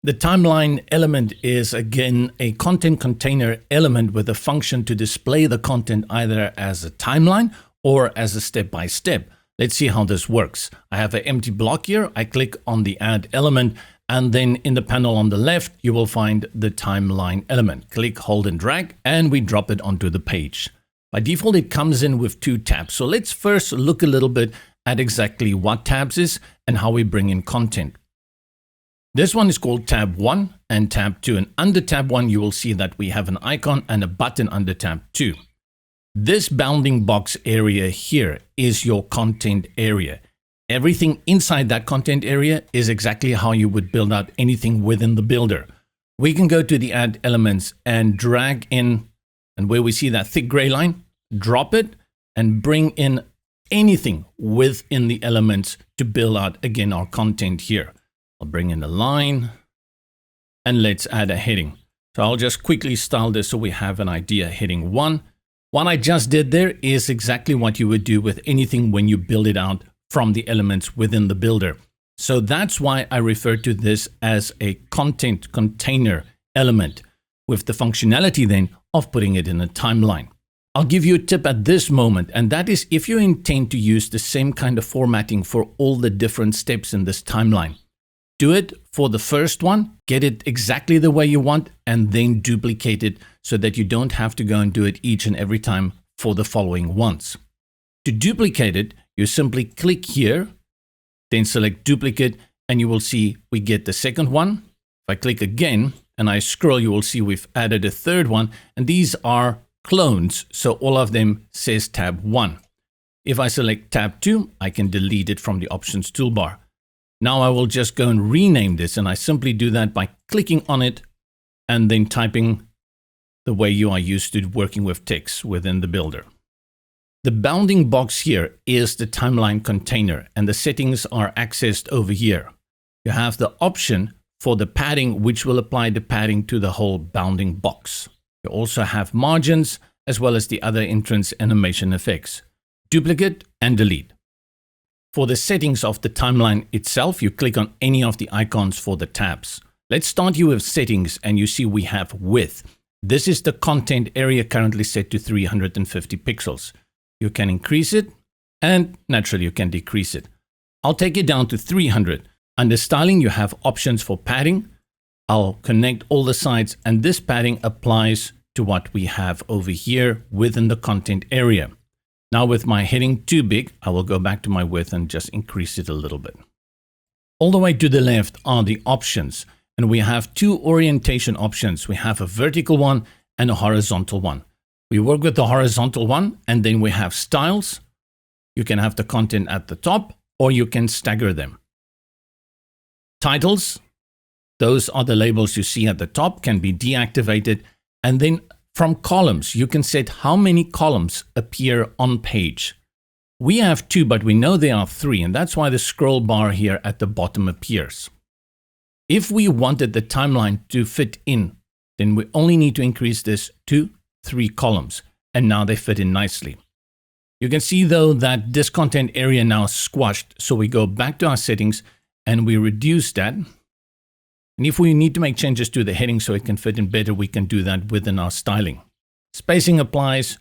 The timeline element is again a content container element with a function to display the content either as a timeline or as a step-by-step. Let's see how this works. I have an empty block here. I click on the add element, and then in the panel on the left, you will find the timeline element. Click, hold and drag, and we drop it onto the page. By default, it comes in with 2 tabs. So let's first look a little bit at exactly what tabs is and how we bring in content. This one is called tab 1 and tab 2. And under tab 1, you will see that we have an icon and a button under tab 2. This bounding box area here is your content area. Everything inside that content area is exactly how you would build out anything within the builder. We can go to the add elements and drag in, and where we see that thick gray line, drop it and bring in anything within the elements to build out again our content here. I'll bring in a line and let's add a heading. So I'll just quickly style this so we have an idea. Heading 1. What I just did there is exactly what you would do with anything when you build it out from the elements within the builder. So that's why I refer to this as a content container element with the functionality then of putting it in a timeline. I'll give you a tip at this moment, and that is if you intend to use the same kind of formatting for all the different steps in this timeline. Do it for the first one, get it exactly the way you want, and then duplicate it so that you don't have to go and do it each and every time for the following ones. To duplicate it, you simply click here, then select duplicate, and you will see we get the second one. If I click again and I scroll, you will see we've added a third one, and these are clones, so all of them says tab 1. If I select tab 2, I can delete it from the options toolbar. Now I will just go and rename this, and I simply do that by clicking on it and then typing the way you are used to working with text within the builder. The bounding box here is the timeline container, and the settings are accessed over here. You have the option for the padding, which will apply the padding to the whole bounding box. You also have margins as well as the other entrance animation effects. Duplicate and delete. For the settings of the timeline itself, you click on any of the icons for the tabs. Let's start you with settings, and you see we have width. This is the content area currently set to 350 pixels. You can increase it, and naturally you can decrease it. I'll take it down to 300. Under styling, you have options for padding. I'll connect all the sides, and this padding applies to what we have over here within the content area. Now with my heading too big, I will go back to my width and just increase it a little bit. All the way to the left are the options, and we have 2 orientation options. We have a vertical one and a horizontal one. We work with the horizontal one, and then we have styles. You can have the content at the top, or you can stagger them. Titles, those are the labels you see at the top, can be deactivated, and then from columns, you can set how many columns appear on page. We have 2, but we know there are 3, and that's why the scroll bar here at the bottom appears. If we wanted the timeline to fit in, then we only need to increase this to 3 columns, and now they fit in nicely. You can see though that this content area now is squashed, so we go back to our settings and we reduce that. And if we need to make changes to the heading so it can fit in better, we can do that within our styling. Spacing applies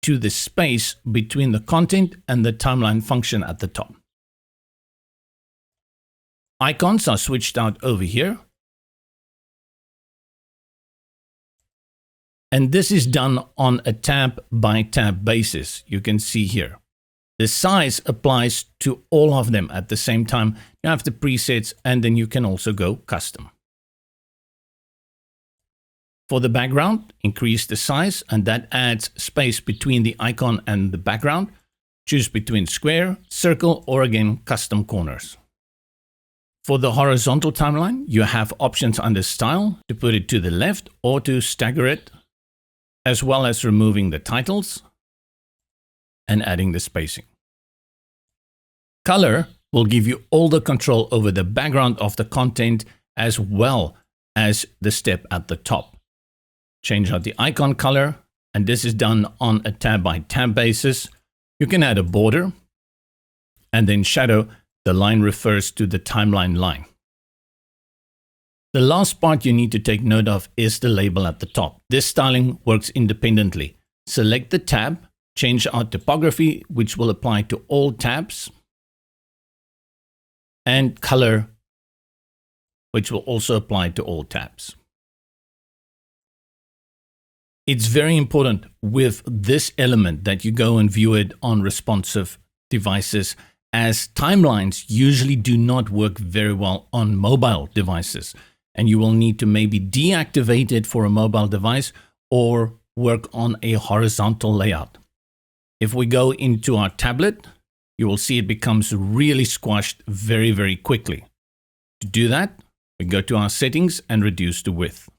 to the space between the content and the timeline function at the top. Icons are switched out over here. And this is done on a tab by tab basis. You can see here. The size applies to all of them at the same time. You have the presets, and then you can also go custom. For the background, increase the size, and that adds space between the icon and the background. Choose between square, circle, or again, custom corners. For the horizontal timeline, you have options under style to put it to the left or to stagger it, as well as removing the titles and adding the spacing. Color will give you all the control over the background of the content as well as the step at the top. Change out the icon color, and this is done on a tab by tab basis. You can add a border, and then shadow. The line refers to the timeline line. The last part you need to take note of is the label at the top. This styling works independently. Select the tab, change our typography, which will apply to all tabs, and color, which will also apply to all tabs. It's very important with this element that you go and view it on responsive devices, as timelines usually do not work very well on mobile devices. And you will need to maybe deactivate it for a mobile device or work on a horizontal layout. If we go into our tablet, you will see it becomes really squashed very, very quickly. To do that, we go to our settings and reduce the width.